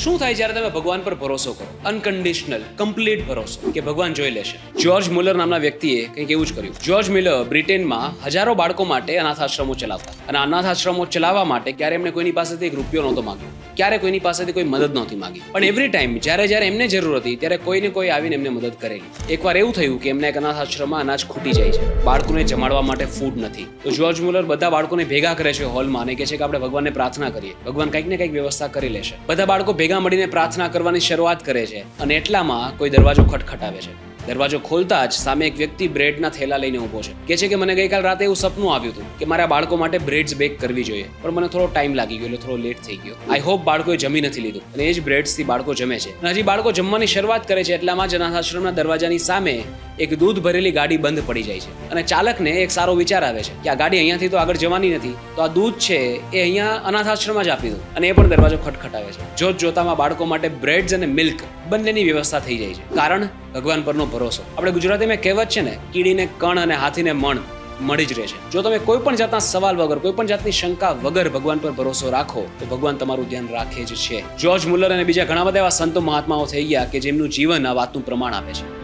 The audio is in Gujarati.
શું થાય જ્યારે તમે ભગવાન પર ભરોસો કરો? અનકન્ડિશનલ, કમ્પ્લીટ ભરોસો કે ભગવાન જોઈ લેશે. જ્યોર્જ મુલર નામના વ્યક્તિએ કંઈક એવું જ કર્યું. જ્યોર્જ મુલર બ્રિટેનમાં હજારો બાળકો માટે અનાથ આશ્રમો ચલાવતા અને અનાથ આશ્રમો ચલાવવા માટે ક્યારે એમને કોઈની પાસેથી એક રૂપિયો નહોતો માંગ્યો, ક્યારે કોઈની પાસેથી કોઈ મદદ નહોતી માંગી, પણ એવરી ટાઈમ જ્યારે એમને જરૂર હતી ત્યારે કોઈને કોઈ આવીને એમને મદદ કરેલી. એકવાર એવું થયું કે એમના એક અનાથ આશ્રમમાં અનાજ ખૂટી જાય છે, બાળકોને જમાડવા માટે ફૂડ નથી. તો જ્યોર્જ મુલર બધા બાળકોને ભેગા કરે છે હોલમાં અને કહે છે કે આપણે ભગવાનને પ્રાર્થના કરીએ, ભગવાન કંઈક ને કંઈક વ્યવસ્થા કરી લેશે. બધા બાળકો ભેગા મળીને પ્રાર્થના કરવાની શરૂઆત કરે છે અને એટલામાં કોઈ દરવાજો ખટખટાવે છે. દરવાજો ખોલતા જ સામે એક વ્યક્તિ બ્રેડના થેલા લઈને ઊભો છે. કહે છે કે મને ગઈકાલ રાતે એવું સપનું આવ્યું હતું કે મારા બાળકો માટે બ્રેડ્સ બેક કરવી જોઈએ, પણ મને થોડો ટાઈમ લાગી ગયો, એટલે થોડો લેટ થઈ ગયો. આઈ હોપ બાળકોએ જમી નથી લીધું અને એ જ બ્રેડ્સથી બાળકો જમે છે. અને હજી બાળકો જમવાની શરૂઆત કરે છે એટલામાં જ અનાથ આશ્રમના દરવાજાની સામે એક દૂધ ભરેલી ગાડી બંધ પડી જાય છે અને ચાલકને એક સારો વિચાર આવે છે કે આ ગાડી અહીંયાથી તો આગળ જવાની નથી, તો આ દૂધ છે એ અહીંયા અનાથ આશ્રમમાં જ આપી દો. અને એ પણ દરવાજો ખટખટાવે છે. જોતામાં બાળકો માટે બ્રેડ્સ અને મિલ્ક બંનેની વ્યવસ્થા થઈ જાય છે. કારણ ભગવાન પરનો ભરોસો. આપણે ગુજરાતીમાં કહેવત છે ને, કીડીને કણ અને હાથીને મણ મળી જ રહે છે. જો તમે કોઈ પણ જાતના સવાલ વગર, કોઈ પણ જાતની શંકા વગર ભગવાન પર ભરોસો રાખો તો ભગવાન તમારું ધ્યાન રાખે જ છે. જ્યોર્જ મુલર અને બીજા ઘણા બધા એવા સંતો મહાત્માઓ થઈ ગયા કે જેમનું જીવન આ વાતનું પ્રમાણ આપે છે.